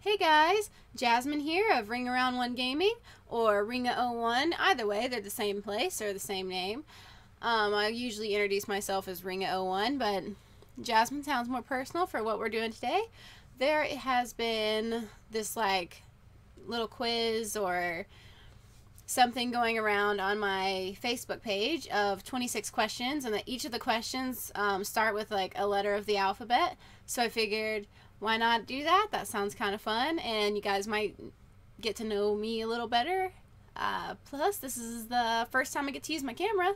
Hey guys, Jasmine here of RingAround 1 Gaming or Ringa01. Either way, they're the same place or the same name. I usually introduce myself as Ringa01, but Jasmine sounds more personal for what we're doing today. There has been this like little quiz or something going around on my Facebook page of 26 questions, and that each of the questions start with like a letter of the alphabet. So I figured, why not do that? That sounds kind of fun, and you guys might get to know me a little better. Plus, this is the first time I get to use my camera.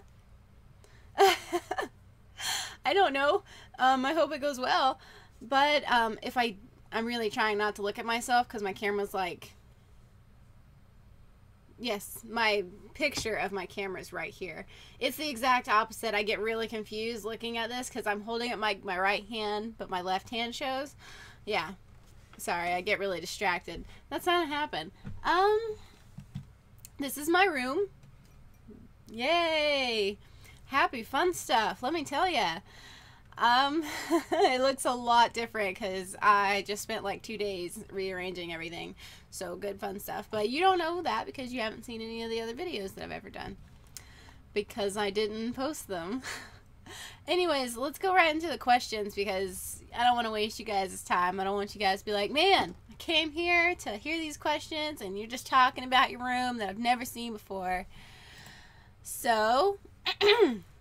I don't know. I hope it goes well. But if I'm really trying not to look at myself because my camera's like... Yes, my picture of my camera is right here. It's the exact opposite. I get really confused looking at this because I'm holding up my right hand, but my left hand shows. Yeah. Sorry, I get really distracted. That's not gonna happen. This is my room. Yay! Happy fun stuff, let me tell ya. It looks a lot different because I just spent like 2 days rearranging everything. So good fun stuff. But you don't know that because you haven't seen any of the other videos that I've ever done. Because I didn't post them. Anyways, let's go right into the questions because I don't want to waste you guys' time. I don't want you guys to be like, man, I came here to hear these questions and you're just talking about your room that I've never seen before. So...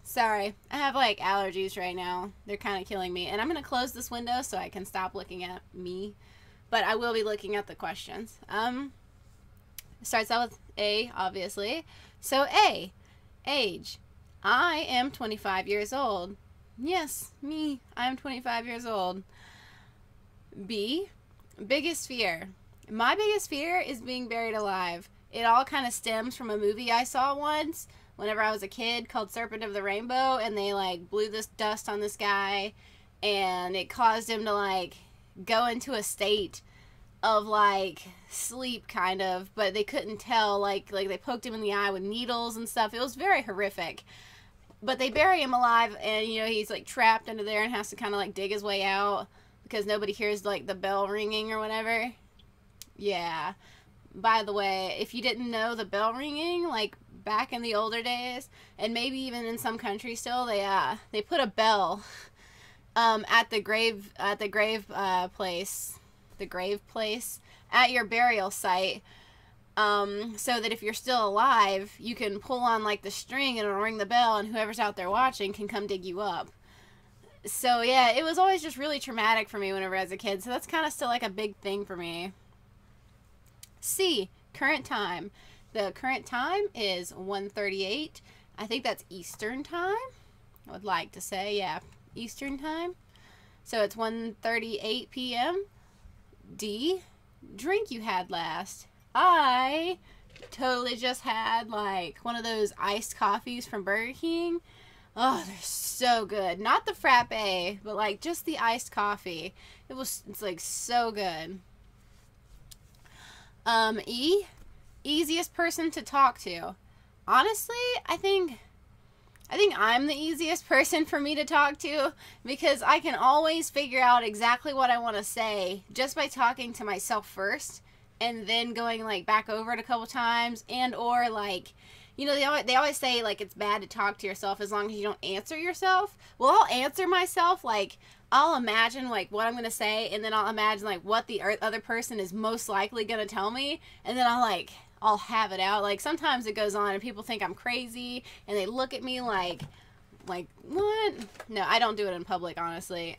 Sorry, I have like allergies right now. They're kind of killing me. And I'm going to close this window so I can stop looking at me. But I will be looking at the questions. It starts out with A, obviously. So A, age. I am 25 years old. Yes, me. I am 25 years old. B, biggest fear. My biggest fear is being buried alive. It all kind of stems from a movie I saw once whenever I was a kid called Serpent of the Rainbow, and they like blew this dust on this guy and it caused him to like go into a state of like sleep kind of, but they couldn't tell, like they poked him in the eye with needles and stuff. It was very horrific. But they bury him alive, and you know he's like trapped under there and has to kind of like dig his way out because nobody hears like the bell ringing or whatever. Yeah. By the way, if you didn't know, the bell ringing, like back in the older days, and maybe even in some countries still, they put a bell at the grave place at your burial site, so that if you're still alive, you can pull on like the string and it'll ring the bell, and whoever's out there watching can come dig you up. So yeah, it was always just really traumatic for me whenever I was a kid. So that's kind of still like a big thing for me. C, current time. The current time is 1:38. I think that's Eastern time. I would like to say, yeah, Eastern time. So it's 1:38 p.m. D, drink you had last. I totally just had like one of those iced coffees from Burger King. Oh, they're so good. Not the frappe, but like just the iced coffee. It's like so good. E, easiest person to talk to. Honestly, I think I'm the easiest person for me to talk to because I can always figure out exactly what I want to say just by talking to myself first and then going like back over it a couple times, and or like, you know, they always say like it's bad to talk to yourself as long as you don't answer yourself. Well, I'll answer myself, like I'll imagine like what I'm going to say, and then I'll imagine like what the other person is most likely going to tell me, and then I'll have it out. Like sometimes it goes on and people think I'm crazy and they look at me like what? No, I don't do it in public, honestly.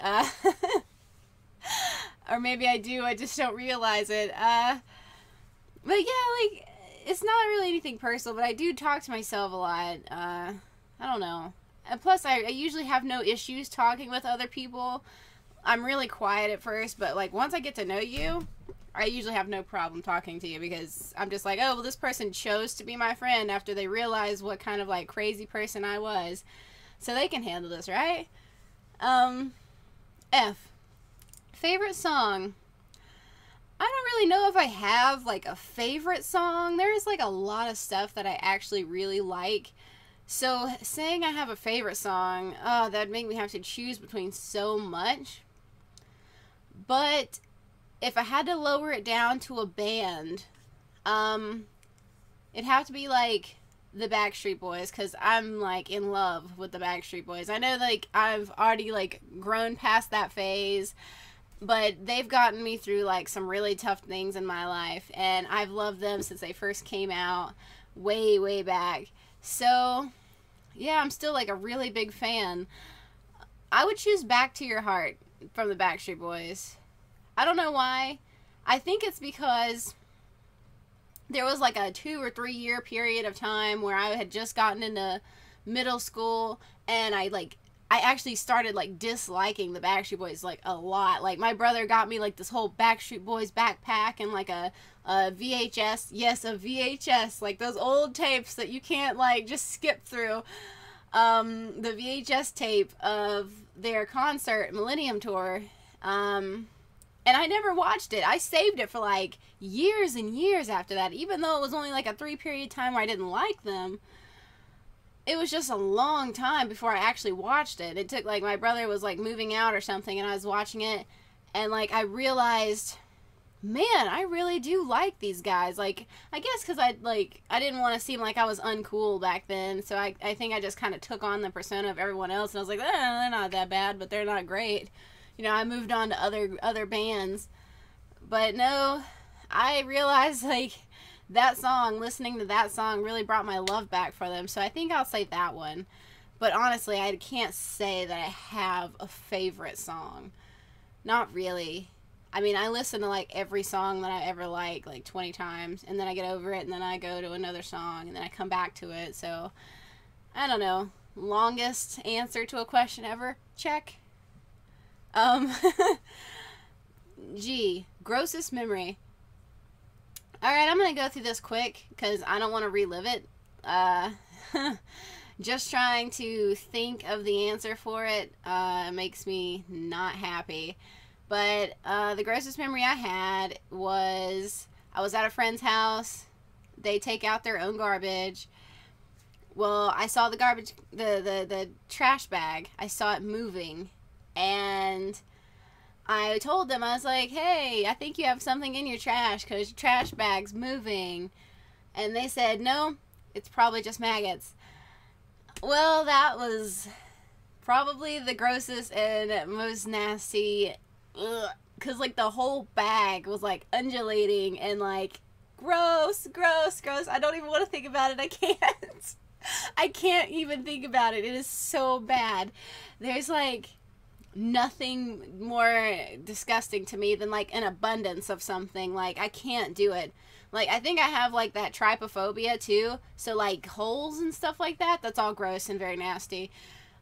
Or maybe I do, I just don't realize it. But yeah, like it's not really anything personal, but I do talk to myself a lot. I don't know. And plus, I usually have no issues talking with other people. I'm really quiet at first, but like once I get to know you, I usually have no problem talking to you because I'm just like, oh, well, this person chose to be my friend after they realized what kind of like crazy person I was. So they can handle this, right? F, favorite song. I don't really know if I have like a favorite song. There's like a lot of stuff that I actually really like. So saying I have a favorite song, oh, that'd make me have to choose between so much. But if I had to lower it down to a band, it'd have to be like the Backstreet Boys, because I'm like in love with the Backstreet Boys. I know like I've already like grown past that phase, but they've gotten me through like some really tough things in my life, and I've loved them since they first came out way back. So yeah, I'm still like a really big fan. I would choose Back to Your Heart from the Backstreet Boys. I don't know why. I think it's because there was like a 2 or 3 year period of time where I had just gotten into middle school, and I actually started like disliking the Backstreet Boys like a lot. Like my brother got me like this whole Backstreet Boys backpack and like a VHS. Yes, a VHS, like those old tapes that you can't like just skip through. The VHS tape of their concert Millennium Tour. And I never watched it. I saved it for like years and years after that. Even though it was only like a 3 period time where I didn't like them, it was just a long time before I actually watched it. It took like my brother was like moving out or something, and I was watching it, and like I realized, man, I really do like these guys. Like, I guess because I didn't want to seem like I was uncool back then, so I think I just kind of took on the persona of everyone else, and I was like, they're not that bad, but they're not great. You know, I moved on to other bands. But no, I realized like that song, listening to that song really brought my love back for them. So I think I'll say that one. But honestly, I can't say that I have a favorite song. Not really. I mean, I listen to like every song that I ever like 20 times, and then I get over it, and then I go to another song, and then I come back to it. So I don't know. Longest answer to a question ever? Check. G, grossest memory. Alright, I'm gonna go through this quick because I don't want to relive it. Just trying to think of the answer for it makes me not happy. But the grossest memory I had was I was at a friend's house. They take out their own garbage. Well, I saw the garbage, the trash bag. I saw it moving. And I told them, I was like, hey, I think you have something in your trash because your trash bag's moving. And they said, no, it's probably just maggots. Well, that was probably the grossest and most nasty, because like the whole bag was like undulating and like gross. I don't even want to think about it. I can't. I can't even think about it. It is so bad. There's like nothing more disgusting to me than like an abundance of something. Like I can't do it. Like I think I have like that trypophobia too, so like holes and stuff like that, that's all gross and very nasty.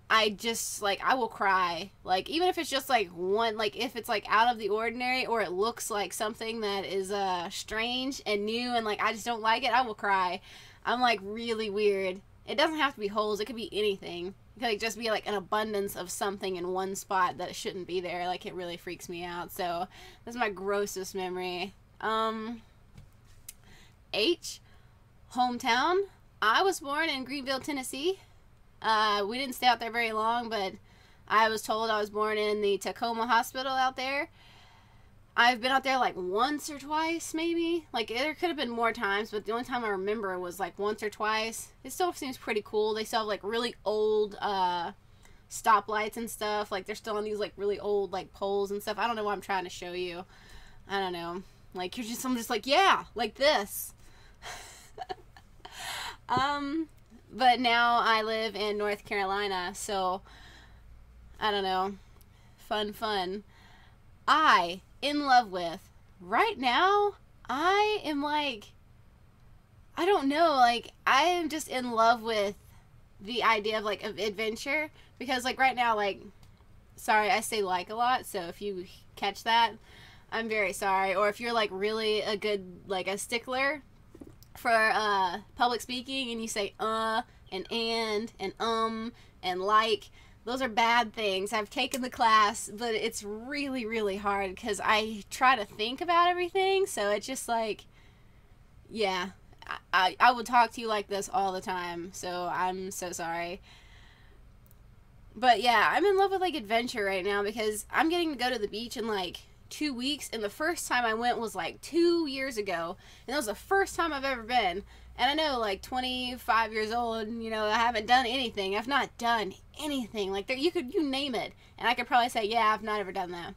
I just like, I will cry, like even if it's just like one, like if it's like out of the ordinary or it looks like something that is strange and new and like I just don't like it, I will cry. I'm like really weird. It doesn't have to be holes, it could be anything. It could like just be like an abundance of something in one spot that shouldn't be there. Like it really freaks me out. So that's my grossest memory. H, hometown. I was born in Greenville, Tennessee. We didn't stay out there very long, but I was told I was born in the Tacoma Hospital out there. I've been out there like once or twice, maybe. Like there could have been more times, but the only time I remember was like once or twice. It still seems pretty cool. They still have like really old stoplights and stuff. Like they're still on these like really old like poles and stuff. I don't know what I'm trying to show you. I don't know. Like I'm just like, yeah, like this. But now I live in North Carolina, so I don't know. Fun. I in love with right now, I am like, I don't know, like I am just in love with the idea of like of adventure, because like right now, like, sorry, I say like a lot, so if you catch that, I'm very sorry. Or if you're like really a good, like a stickler for public speaking and you say and like, those are bad things. I've taken the class, but it's really hard because I try to think about everything, so it's just like, yeah, I would talk to you like this all the time, so I'm so sorry. But yeah, I'm in love with like adventure right now because I'm getting to go to the beach in like 2 weeks, and the first time I went was like 2 years ago, and that was the first time I've ever been. And I know, like, 25 years old, you know, I haven't done anything. I've not done anything. Like, there, you name it, and I could probably say, yeah, I've not ever done that.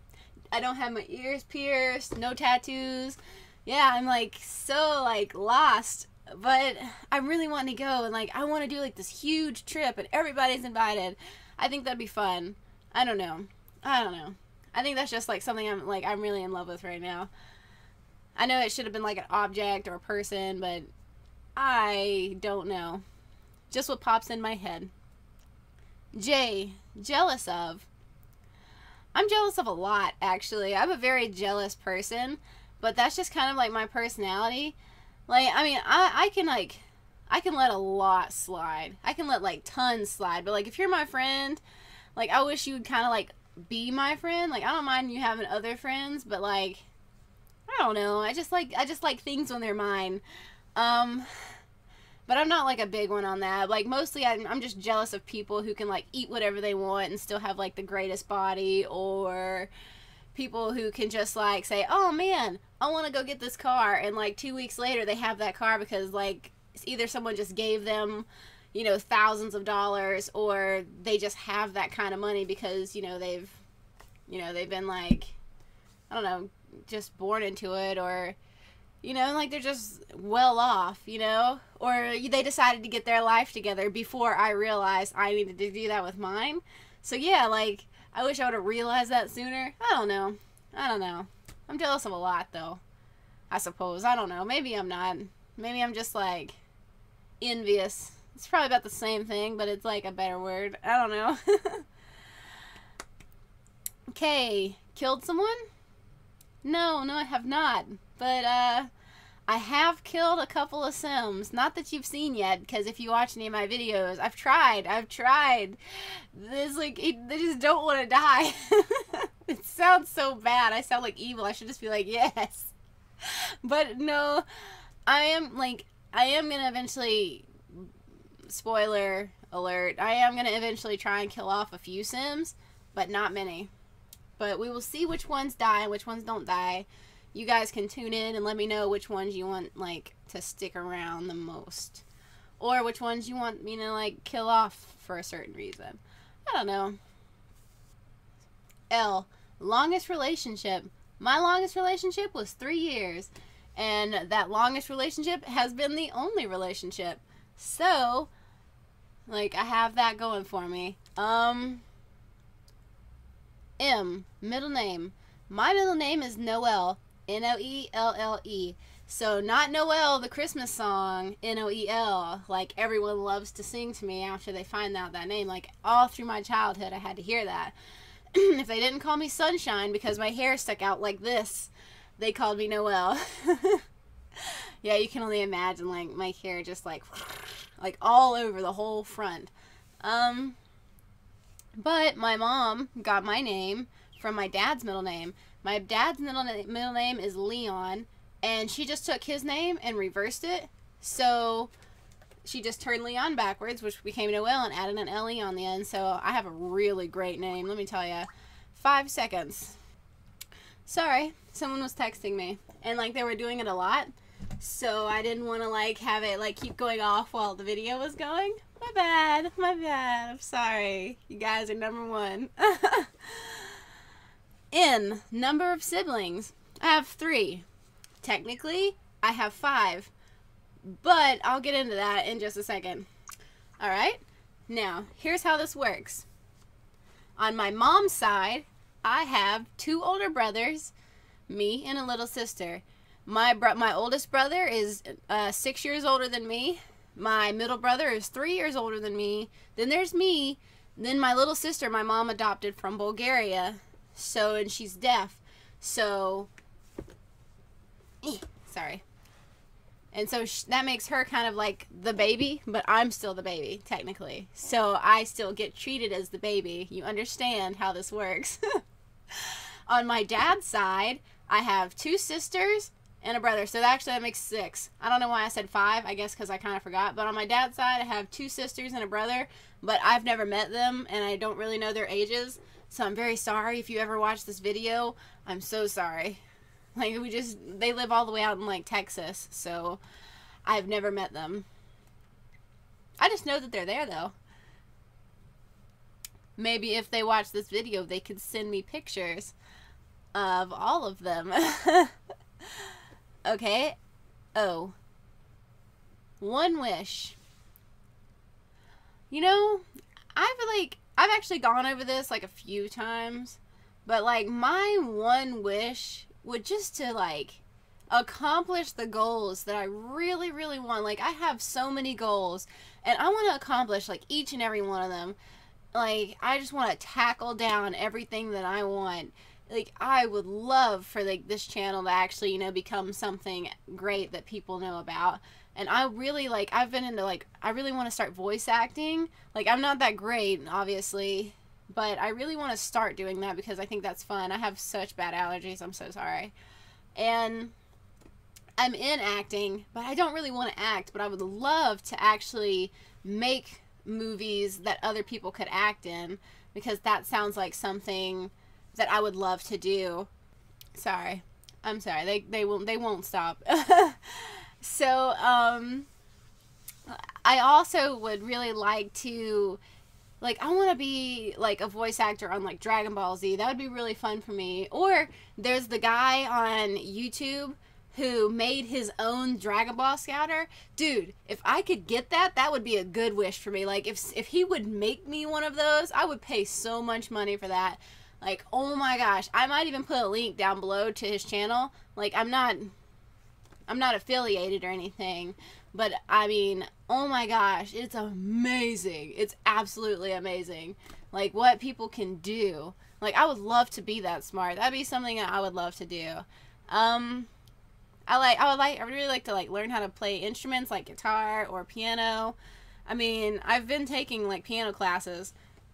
I don't have my ears pierced, no tattoos. Yeah, I'm, like, so, like, lost. But I really want to go, and, like, I want to do, like, this huge trip, and everybody's invited. I think that'd be fun. I don't know. I think that's just, like, something I'm really in love with right now. I know it should have been, like, an object or a person, but I don't know. Just what pops in my head. J, jealous of. I'm jealous of a lot, actually. I'm a very jealous person, but that's just kind of like my personality. Like, I mean, I can let a lot slide. I can let, like, tons slide, but, like, if you're my friend, like, I wish you would kind of, like, be my friend. Like, I don't mind you having other friends, but, like, I don't know. I just like things when they're mine. But I'm not, like, a big one on that. Like, mostly I'm just jealous of people who can, like, eat whatever they want and still have, like, the greatest body, or people who can just, like, say, oh, man, I want to go get this car, and, like, 2 weeks later they have that car because, like, either someone just gave them, you know, thousands of dollars, or they just have that kind of money because, you know, they've been, like, I don't know, just born into it, or, you know, like, they're just well off, you know, or they decided to get their life together before I realized I needed to do that with mine. So, yeah, like, I wish I would have realized that sooner. I don't know. I'm jealous of a lot, though, I suppose. I don't know. Maybe I'm not. Maybe I'm just, like, envious. It's probably about the same thing, but it's, like, a better word. I don't know. Okay, killed someone? No, I have not. But, I have killed a couple of Sims. Not that you've seen yet, because if you watch any of my videos, I've tried. This, like, they just don't want to die. It sounds so bad. I sound like evil. I should just be like, yes. But, no, I am going to eventually, spoiler alert, I am going to eventually try and kill off a few Sims, but not many. But we will see which ones die and which ones don't die. You guys can tune in and let me know which ones you want, like, to stick around the most. Or which ones you want me to, like, kill off for a certain reason. I don't know. L, longest relationship. My longest relationship was 3 years. And that longest relationship has been the only relationship. So, like, I have that going for me. M, middle name. My middle name is Noelle. N-O-E-L-L-E. So, not Noel, the Christmas song, N-O-E-L, like everyone loves to sing to me after they find out that name. Like, all through my childhood, I had to hear that. If they didn't call me Sunshine because my hair stuck out like this, they called me Noelle. Yeah, you can only imagine, like, my hair just, like all over the whole front. But my mom got my name from my dad's middle name. My dad's middle name is Leon, and she just took his name and reversed it. So she just turned Leon backwards, which became Noelle, and added an L-E on the end. So I have a really great name, let me tell you. 5 seconds. Sorry, someone was texting me, and, like, they were doing it a lot. So I didn't want to, like, have it, like, keep going off while the video was going. My bad. I'm sorry. You guys are number one. N, number of siblings. I have 3. Technically, I have 5. But I'll get into that in just a second. Alright? Now, here's how this works. On my mom's side, I have 2 older brothers, me and a little sister. My oldest brother is 6 years older than me. My middle brother is 3 years older than me. Then there's me. Then my little sister, my mom adopted from Bulgaria. So, and she's deaf. So, sorry. And so that makes her kind of like the baby, but I'm still the baby, technically. So I still get treated as the baby. You understand how this works. On my dad's side, I have 2 sisters and a brother. So that makes 6. I don't know why I said 5. I guess because I kind of forgot. But on my dad's side, I have 2 sisters and a brother. But I've never met them, and I don't really know their ages. So I'm very sorry if you ever watch this video. I'm so sorry. Like, they live all the way out in, like, Texas, so I've never met them. I just know that they're there, though. Maybe if they watch this video, they could send me pictures of all of them. Okay. Oh. One wish. You know, I've actually gone over this, like, a few times. But, like, my one wish would just to, like, accomplish the goals that I really, really want. Like, I have so many goals, and I want to accomplish, like, each and every one of them. Like, I just want to tackle down everything that I want. Like, I would love for, like, this channel to actually, you know, become something great that people know about. And I really, like, I've been into, like, I really want to start voice acting. Like, I'm not that great, obviously, but I really want to start doing that because I think that's fun. I have such bad allergies. I'm so sorry. And I'm in acting, but I don't really want to act, but I would love to actually make movies that other people could act in, because that sounds like something that I would love to do. Sorry. I'm sorry. They won't stop. So, I also would really like to, like, I want to be, like, a voice actor on, like, Dragon Ball Z. That would be really fun for me. Or, there's the guy on YouTube who made his own Dragon Ball Scouter. Dude, if I could get that, that would be a good wish for me. Like, if he would make me one of those, I would pay so much money for that. Like, oh my gosh. I might even put a link down below to his channel. Like, I'm not affiliated or anything, but I mean, oh my gosh, it's amazing. It's absolutely amazing. Like, what people can do. Like, I would love to be that smart. That'd be something that I would love to do. I really like to, like, learn how to play instruments like guitar or piano. I mean, I've been taking, like, piano classes,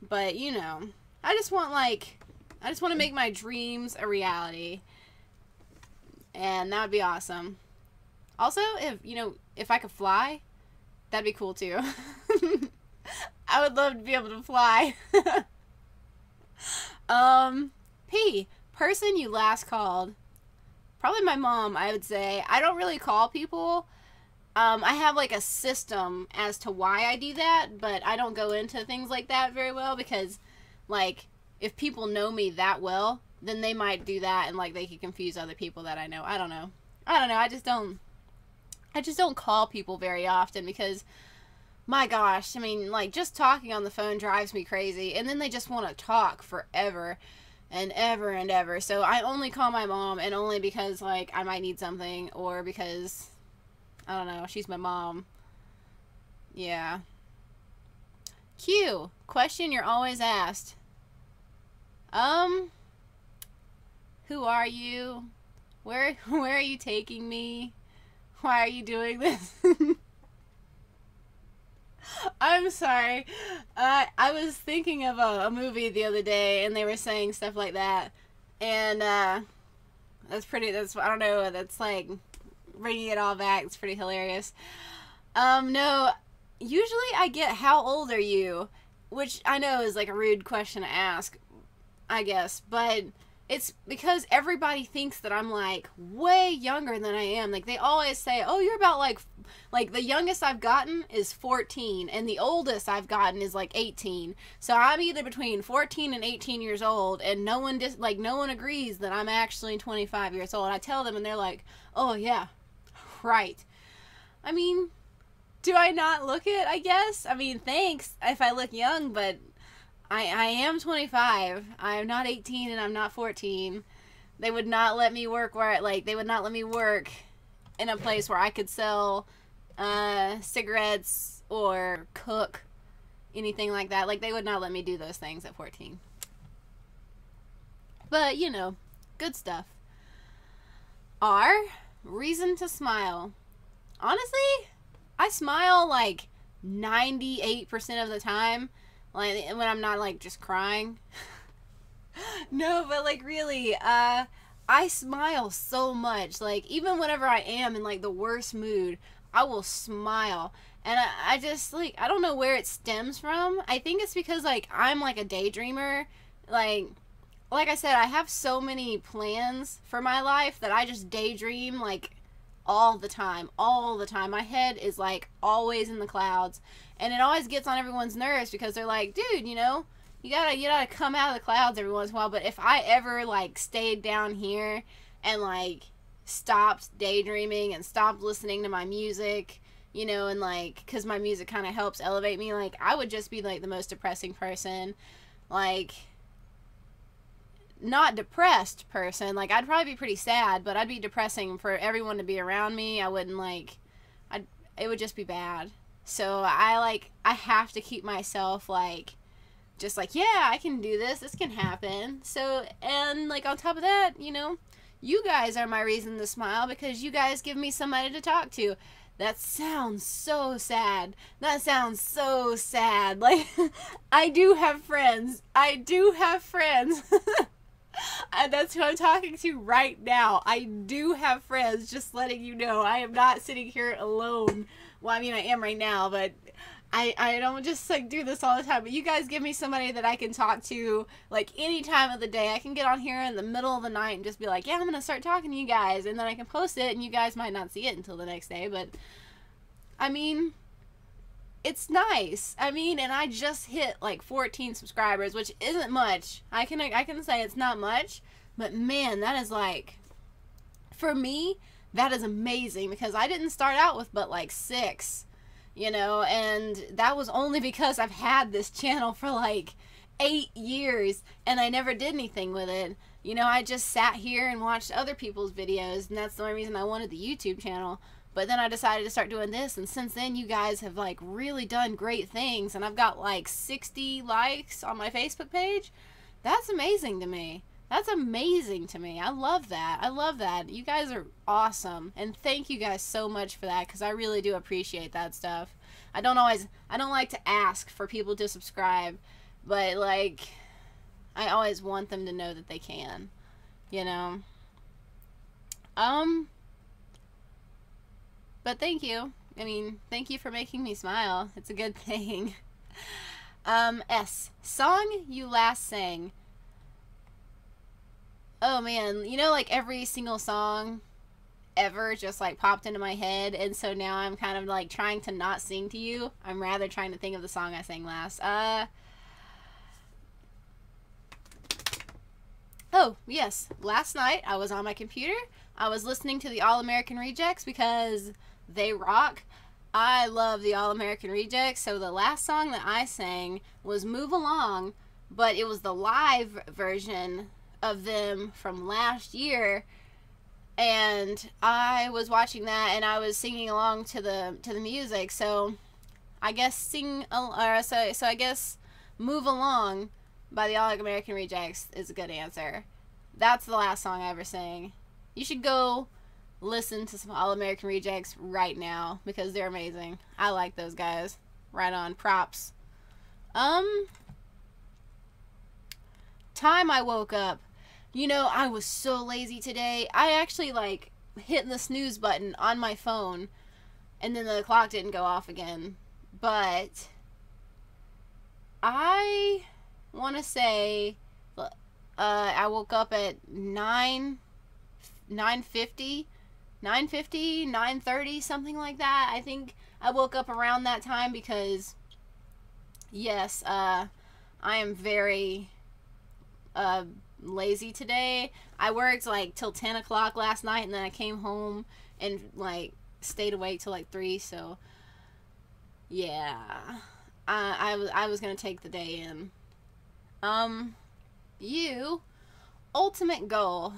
but, you know, I just want to make my dreams a reality. And that would be awesome. Also, if I could fly, that'd be cool too. I would love to be able to fly. P, person you last called. Probably my mom, I would say. I don't really call people. I have, like, a system as to why I do that, but I don't go into things like that very well because, like, if people know me that well, then they might do that and, like, they could confuse other people that I know. I don't know. I just don't call people very often because, my gosh, I mean, like, just talking on the phone drives me crazy. And then they just want to talk forever and ever and ever. So I only call my mom, and only because, like, I might need something, or because, I don't know, she's my mom. Yeah. Q, question you're always asked. Who are you? Where are you taking me? Why are you doing this? I'm sorry. I was thinking of a movie the other day, and they were saying stuff like that. And, I don't know, that's, like, bringing it all back. It's pretty hilarious. No, usually I get, how old are you? Which I know is, like, a rude question to ask, I guess. But it's because everybody thinks that I'm, like, way younger than I am. Like, they always say, oh, you're about, like, the youngest I've gotten is 14, and the oldest I've gotten is, like, 18. So I'm either between 14 and 18 years old, and no one agrees that I'm actually 25 years old. I tell them, and they're like, oh, yeah, right. I mean, do I not look it, I guess? I mean, thanks if I look young, but I am 25. I'm not 18 and I'm not 14. They would not let me work they would not let me work in a place where I could sell cigarettes or cook, anything like that. Like, they would not let me do those things at 14. But, you know, good stuff. R, reason to smile. Honestly, I smile like 98% of the time. Like, when I'm not, like, just crying. No, but, like, really, I smile so much. Like, even whenever I am in, like, the worst mood, I will smile. And I just, like, I don't know where it stems from. I think it's because, like, I'm, like, a daydreamer. like I said, I have so many plans for my life that I just daydream like all the time, all the time. My head is like always in the clouds, and it always gets on everyone's nerves because they're like, dude, you know, you gotta come out of the clouds every once in a while. But if I ever like stayed down here and like stopped daydreaming and stopped listening to my music, you know, and like, because my music kind of helps elevate me, like I would just be like the most depressing person. Like, not depressed person, like I'd probably be pretty sad, but I'd be depressing for everyone to be around me. I wouldn't like, it would just be bad. So I have to keep myself like, just like, yeah, I can do this, this can happen. So, and like on top of that, you know, you guys are my reason to smile because you guys give me somebody to talk to. That sounds so sad. That sounds so sad. Like, I do have friends. I do have friends. And that's who I'm talking to right now. I do have friends, just letting you know. I am not sitting here alone. Well, I mean, I am right now, but I don't just like do this all the time. But you guys give me somebody that I can talk to like any time of the day. I can get on here in the middle of the night and just be like, yeah, I'm going to start talking to you guys. And then I can post it and you guys might not see it until the next day. But, I mean, it's nice. I mean, and I just hit like 14 subscribers, which isn't much. I can say it's not much, but man, that is like, for me, that is amazing because I didn't start out with but like 6, you know, and that was only because I've had this channel for like 8 years and I never did anything with it. You know, I just sat here and watched other people's videos, and that's the only reason I wanted the YouTube channel. But then I decided to start doing this, and since then you guys have like really done great things, and I've got like 60 likes on my Facebook page. That's amazing to me. That's amazing to me. I love that. I love that. You guys are awesome, and thank you guys so much for that because I really do appreciate that stuff. I don't like to ask for people to subscribe, but like I always want them to know that they can, you know. But thank you. I mean, thank you for making me smile. It's a good thing. S. Song you last sang. Oh man, you know, like every single song ever just like popped into my head, and so now I'm kind of like trying to not sing to you. I'm rather trying to think of the song I sang last. Oh, yes. Last night I was on my computer. I was listening to the All-American Rejects because they rock. I love the All-American Rejects, so the last song that I sang was Move Along, but it was the live version of them from last year, and I was watching that and I was singing along to the music. So I guess I guess Move Along by the All-American Rejects is a good answer. That's the last song I ever sang. You should go listen to some All-American Rejects right now because they're amazing. I like those guys. Right on. Props. Time I woke up. You know, I was so lazy today. I actually like hit the snooze button on my phone and then the clock didn't go off again. But I want to say I woke up at 9:50, 9:30, something like that. I think I woke up around that time because, yes, I am very lazy today. I worked like till 10 o'clock last night, and then I came home and like stayed awake till like 3. So yeah, I was gonna take the day in. You ultimate goal.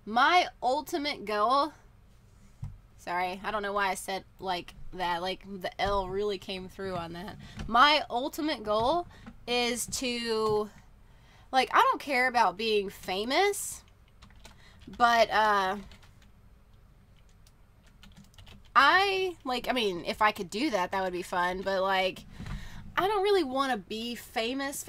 My ultimate goal, sorry, I don't know why I said like that, like the L really came through on that. My ultimate goal is to, like, I don't care about being famous, but I mean, if I could do that, that would be fun, but like, I don't really want to be famous.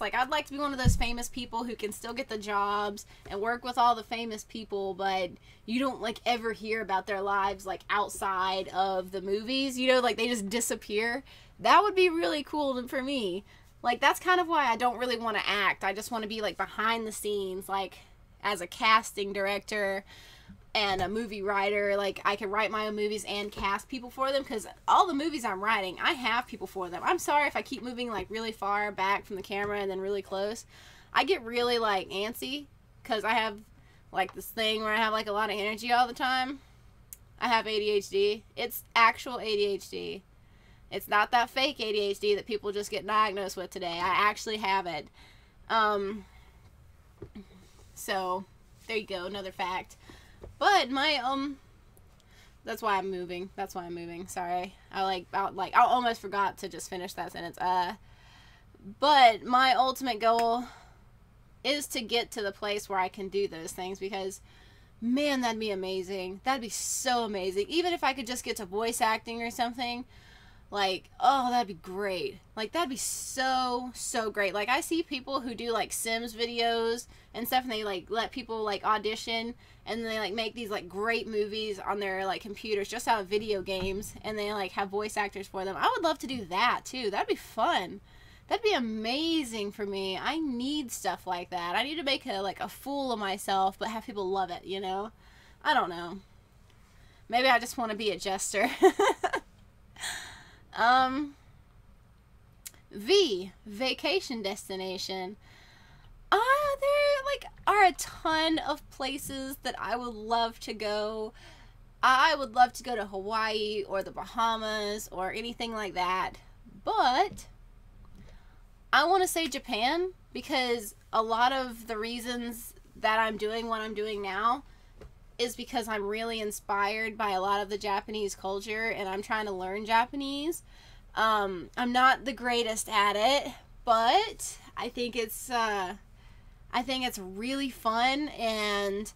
Like, I'd like to be one of those famous people who can still get the jobs and work with all the famous people, but you don't, like, ever hear about their lives, like, outside of the movies. You know, like, they just disappear. That would be really cool for me. Like, that's kind of why I don't really want to act. I just want to be, like, behind the scenes, like, as a casting director and a movie writer. Like, I can write my own movies and cast people for them, because all the movies I'm writing, I have people for them. I'm sorry if I keep moving, like, really far back from the camera and then really close. I get really, like, antsy, because I have, like, this thing where I have, like, a lot of energy all the time. I have ADHD. It's actual ADHD. It's not that fake ADHD that people just get diagnosed with today. I actually have it. So, there you go, another fact. But my, that's why I'm moving. That's why I'm moving. Sorry. I almost forgot to just finish that sentence. But my ultimate goal is to get to the place where I can do those things, because, man, that'd be amazing. That'd be so amazing. Even if I could just get to voice acting or something. Like, oh, that'd be great. Like, that'd be so, so great. Like, I see people who do, like, Sims videos and stuff, and they, like, let people, like, audition, and they, like, make these, like, great movies on their, like, computers just out of video games, and they, like, have voice actors for them. I would love to do that, too. That'd be fun. That'd be amazing for me. I need stuff like that. I need to make, a fool of myself, but have people love it, you know? I don't know. Maybe I just want to be a jester. Vacation destination. There, like, are a ton of places that I would love to go. I would love to go to Hawaii or the Bahamas or anything like that. But I want to say Japan, because a lot of the reasons that I'm doing what I'm doing now is because I'm really inspired by a lot of the Japanese culture, and I'm trying to learn Japanese. I'm not the greatest at it, but I think it's really fun, and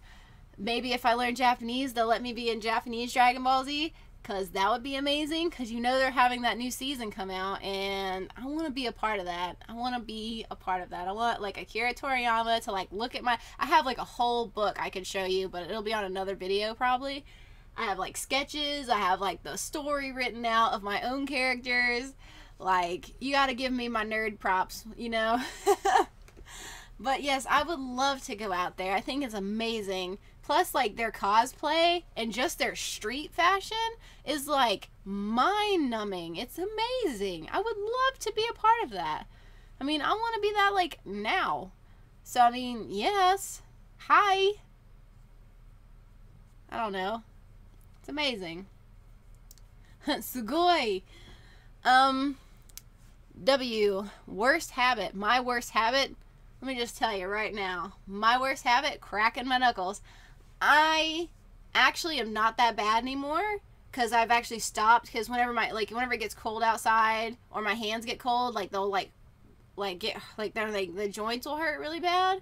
maybe if I learn Japanese, they'll let me be in Japanese Dragon Ball Z, because that would be amazing, because you know they're having that new season come out, and I want to be a part of that. I want, like, Akira Toriyama to, like, look at I have, like, a whole book I could show you, but it'll be on another video, probably. I have, like, sketches. I have, like, the story written out of my own characters. Like, you gotta give me my nerd props, you know? But, yes, I would love to go out there. I think it's amazing. Plus, like, their cosplay and just their street fashion is, like, mind-numbing. It's amazing. I would love to be a part of that. I mean, I want to be that, like, now. So, I mean, yes. Hi. I don't know. It's amazing. Sugoi. Worst habit. My worst habit. Let me just tell you right now. My worst habit, cracking my knuckles. I actually am not that bad anymore, because I've actually stopped, because whenever it gets cold outside, or my hands get cold, like, they'll, the joints will hurt really bad.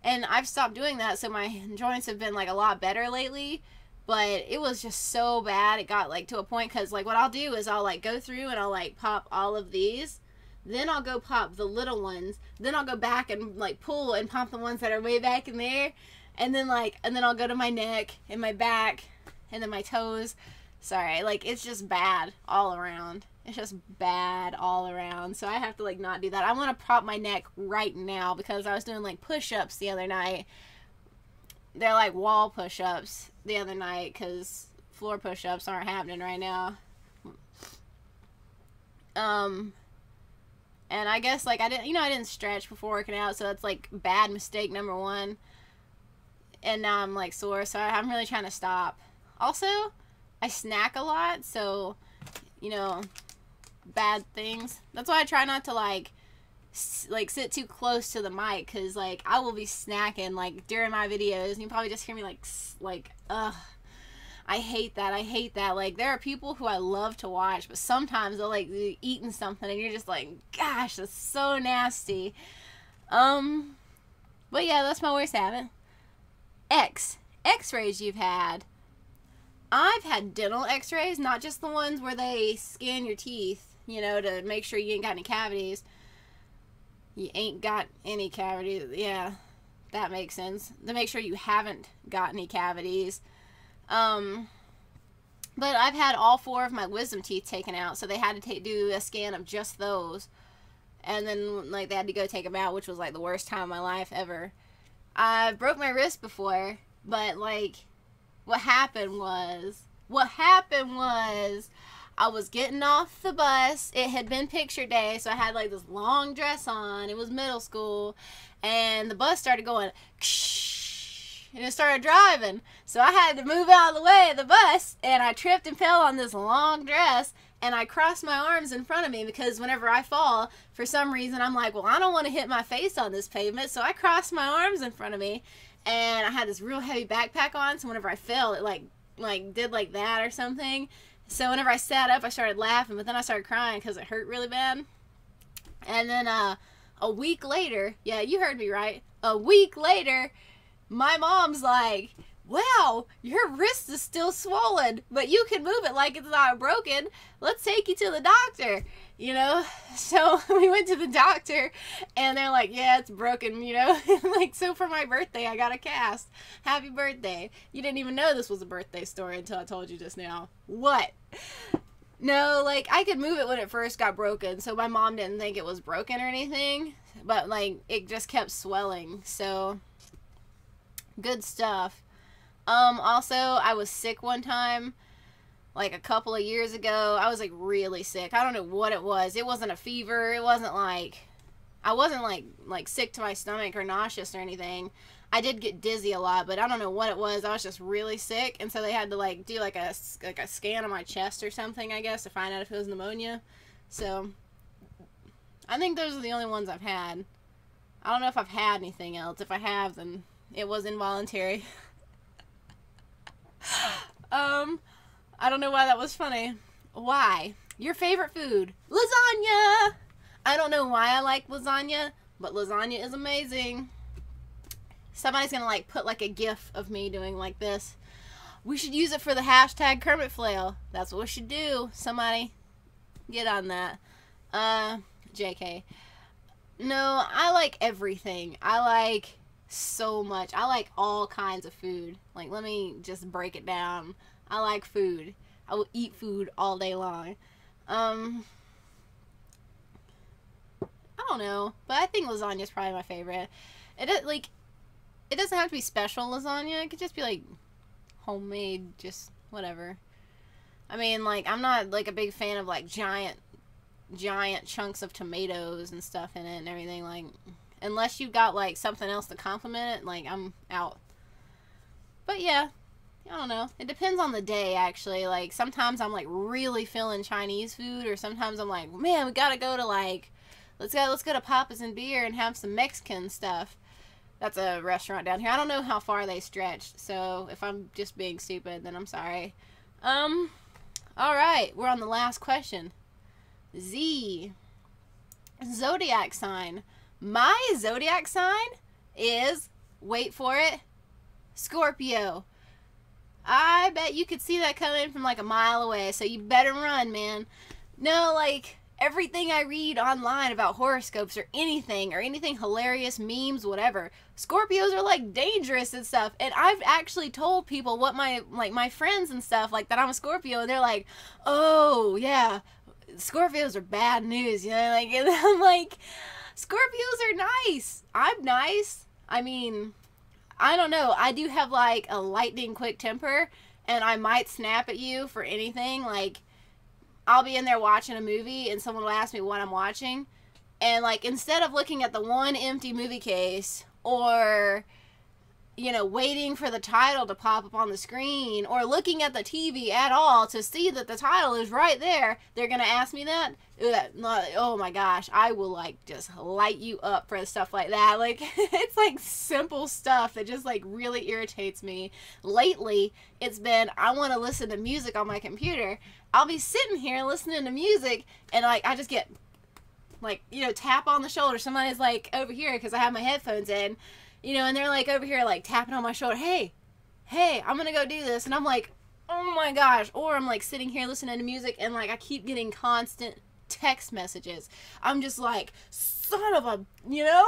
And I've stopped doing that, so my joints have been, like, a lot better lately. But it was just so bad. It got, like, to a point, because, like, what I'll do is I'll, like, go through and I'll, like, pop all of these. Then I'll go pop the little ones. Then I'll go back and, like, pull and pop the ones that are way back in there. And then, I'll go to my neck and my back and then my toes. Sorry, like, it's just bad all around. It's just bad all around. So I have to, like, not do that. I want to prop my neck right now, because I was doing, like, push-ups the other night. They're, like, wall push-ups the other night, because floor push-ups aren't happening right now. And I guess, like, I didn't stretch before working out, so that's, like, bad mistake number one. And now I'm, like, sore, so I'm really trying to stop. Also, I snack a lot, so, you know, bad things. That's why I try not to, like, sit too close to the mic, because, like, I will be snacking, like, during my videos, and you probably just hear me, like, ugh. I hate that. I hate that. Like, there are people who I love to watch, but sometimes they'll, like, be eating something, and you're just like, gosh, that's so nasty. But yeah, that's my worst habit. X-rays you've had. I've had dental x-rays, not just the ones where they scan your teeth, you know, to make sure you ain't got any cavities. You ain't got any cavities. Yeah, that makes sense. To make sure you haven't got any cavities. But I've had all 4 of my wisdom teeth taken out, so they had to do a scan of just those. And then, like, they had to go take him out, which was, like, the worst time of my life ever. I broke my wrist before, but, like, what happened was, I was getting off the bus. It had been picture day, so I had, like, this long dress on. It was middle school, and the bus started going, and it started driving. So I had to move out of the way of the bus, and I tripped and fell on this long dress, and I crossed my arms in front of me because whenever I fall, for some reason, I'm like, well, I don't want to hit my face on this pavement, so I crossed my arms in front of me, and I had this real heavy backpack on, so whenever I fell, it, like did like that or something. So whenever I sat up, I started laughing, but then I started crying because it hurt really bad. And then a week later, yeah, you heard me right, a week later, my mom's like, wow, your wrist is still swollen, but you can move it like it's not broken. Let's take you to the doctor, you know? So we went to the doctor, and they're like, yeah, it's broken, you know? Like, so for my birthday, I got a cast. Happy birthday. You didn't even know this was a birthday story until I told you just now. What? No, like, I could move it when it first got broken, so my mom didn't think it was broken or anything, but, like, it just kept swelling, so good stuff. Also, I was sick one time, like a couple of years ago. I was like really sick. I don't know what it was. It wasn't a fever. It wasn't like, I wasn't like sick to my stomach or nauseous or anything. I did get dizzy a lot, but I don't know what it was. I was just really sick, and so they had to like do like a scan of my chest or something, I guess, to find out if it was pneumonia. So I think those are the only ones I've had. I don't know if I've had anything else. If I have, then it was involuntary. I don't know why that was funny. Why? Your favorite food? Lasagna! I don't know why I like lasagna, but lasagna is amazing. Somebody's gonna like put like a gif of me doing like this. We should use it for the hashtag Kermit Flail. That's what we should do. Somebody get on that. JK. No, I like everything. I like so much. I like all kinds of food. Like, let me just break it down. I like food. I will eat food all day long. I don't know, but I think lasagna is probably my favorite. It doesn't have to be special lasagna. It could just be like homemade, just whatever. I mean, like, I'm not like a big fan of like giant chunks of tomatoes and stuff in it and everything. Like, unless you've got like something else to complement it, like, I'm out. But yeah, I don't know. It depends on the day, actually. Like, sometimes I'm like really feeling Chinese food, or sometimes I'm like, man, we gotta go to like, let's go to Papa's and Beer and have some Mexican stuff. That's a restaurant down here. I don't know how far they stretch, so if I'm just being stupid, then I'm sorry. Alright, we're on the last question. Z. Zodiac sign. My zodiac sign is, wait for it, Scorpio. I bet you could see that coming from like a mile away, so you better run, man. No, like, everything I read online about horoscopes or anything hilarious, memes, whatever, Scorpios are like dangerous and stuff. And I've actually told people what my friends and stuff, like, that I'm a Scorpio, and they're like, oh yeah, Scorpios are bad news, you know, like, and I'm like, Scorpios are nice. I'm nice. I mean, I don't know. I do have like a lightning quick temper, and I might snap at you for anything. Like, I'll be in there watching a movie and someone will ask me what I'm watching, and like, instead of looking at the one empty movie case, or, you know, waiting for the title to pop up on the screen, or looking at the TV at all to see that the title is right there, they're gonna ask me that. Oh my gosh, I will like just light you up for stuff like that. Like, it's like simple stuff that just like really irritates me. Lately, it's been, I want to listen to music on my computer. I'll be sitting here listening to music, and like, I just get like, you know, tap on the shoulder. Somebody's like over here because I have my headphones in, you know, and they're like over here like tapping on my shoulder. Hey, I'm gonna go do this. And I'm like, oh my gosh. Or I'm like sitting here listening to music, and like, I keep getting constant text messages. I'm just like, son of a, you know.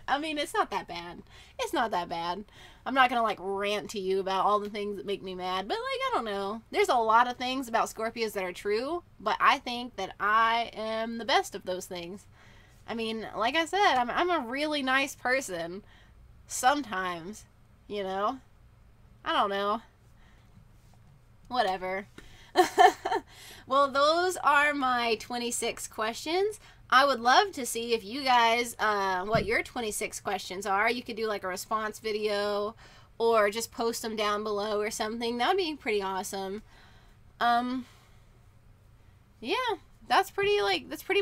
I mean, it's not that bad. It's not that bad. I'm not gonna like rant to you about all the things that make me mad, but like, I don't know. There's a lot of things about Scorpios that are true, but I think that I am the best of those things. I mean, like I said, I'm a really nice person. Sometimes, you know? I don't know. Whatever. Well, those are my 26 questions. I would love to see if you guys, what your 26 questions are. You could do like a response video or just post them down below or something. That would be pretty awesome. Yeah, that's pretty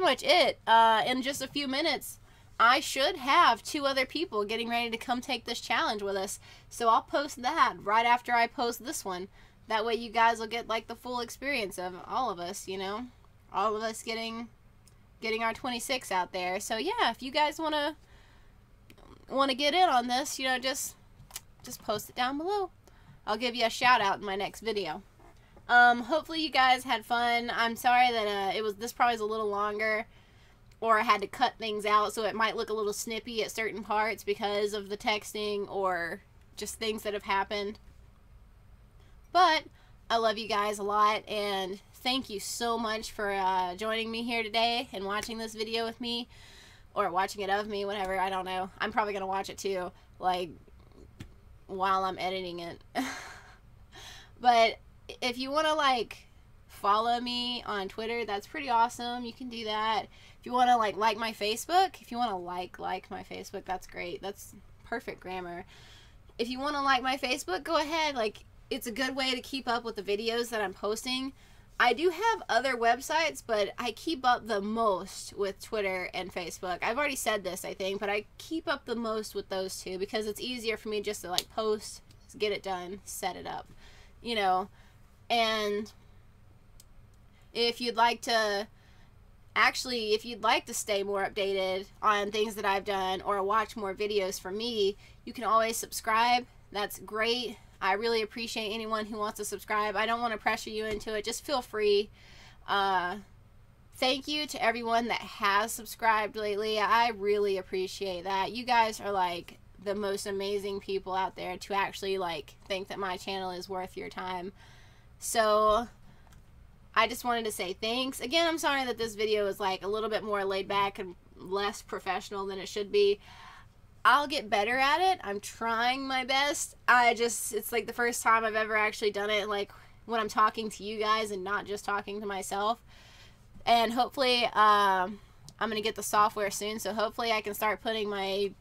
much it. In just a few minutes, I should have 2 other people getting ready to come take this challenge with us. So I'll post that right after I post this one. That way you guys will get like the full experience of all of us, you know? All of us getting our 26 out there. So yeah, if you guys want to get in on this, you know, just post it down below. I'll give you a shout out in my next video. Hopefully you guys had fun. I'm sorry that this probably is a little longer, or I had to cut things out, so it might look a little snippy at certain parts because of the texting or just things that have happened. But I love you guys a lot, and thank you so much for joining me here today and watching this video with me, or watching it of me, whatever. I don't know. I'm probably gonna watch it too, like while I'm editing it. But if you want to like follow me on Twitter, that's pretty awesome. You can do that. If you want to like my Facebook, if you want to like my Facebook, that's great. That's perfect grammar. If you want to like my Facebook, go ahead. Like, it's a good way to keep up with the videos that I'm posting. I do have other websites, but I keep up the most with Twitter and Facebook. I've already said this, I think, but I keep up the most with those 2 because it's easier for me just to like post, get it done, set it up, you know. And if you'd like to stay more updated on things that I've done or watch more videos from me, you can always subscribe. That's great. I really appreciate anyone who wants to subscribe. I don't want to pressure you into it. Just feel free. Thank you to everyone that has subscribed lately. I really appreciate that. You guys are like the most amazing people out there to actually like think that my channel is worth your time. So I just wanted to say thanks. Again, I'm sorry that this video is like a little bit more laid back and less professional than it should be. I'll get better at it. I'm trying my best. It's like the first time I've ever actually done it, like when I'm talking to you guys and not just talking to myself. And hopefully, I'm going to get the software soon, so hopefully I can start putting my,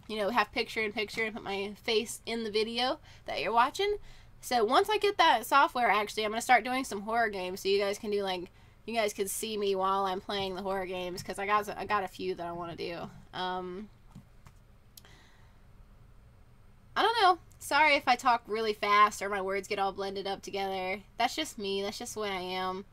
you know, have picture-in-picture and put my face in the video that you're watching. So once I get that software, actually, I'm going to start doing some horror games so you guys can do, like, you guys can see me while I'm playing the horror games, because I got a few that I want to do. I don't know. Sorry if I talk really fast or my words get all blended up together. That's just me. That's just the way I am.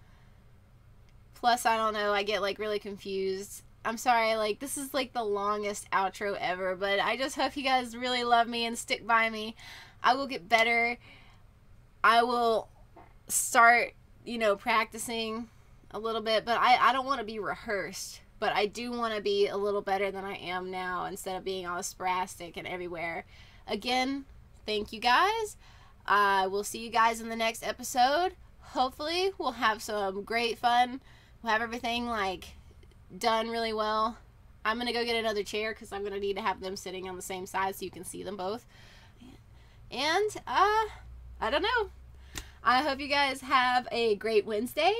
Plus, I don't know, I get like really confused. I'm sorry, like this is like the longest outro ever, but I just hope you guys really love me and stick by me. I will get better. I will start, you know, practicing a little bit, but I don't want to be rehearsed. But I do want to be a little better than I am now instead of being all spastic and everywhere. Again, thank you guys. I will see you guys in the next episode. Hopefully, we'll have some great fun. We'll have everything, like, done really well. I'm going to go get another chair because I'm going to need to have them sitting on the same side so you can see them both. And, I don't know. I hope you guys have a great Wednesday.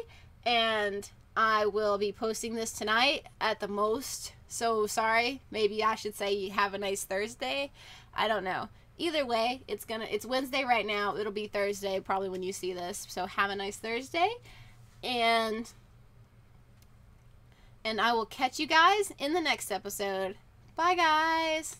And I will be posting this tonight at the most. So, sorry. Maybe I should say have a nice Thursday. I don't know. Either way, it's Wednesday right now. It'll be Thursday probably when you see this. So have a nice Thursday. And I will catch you guys in the next episode. Bye, guys.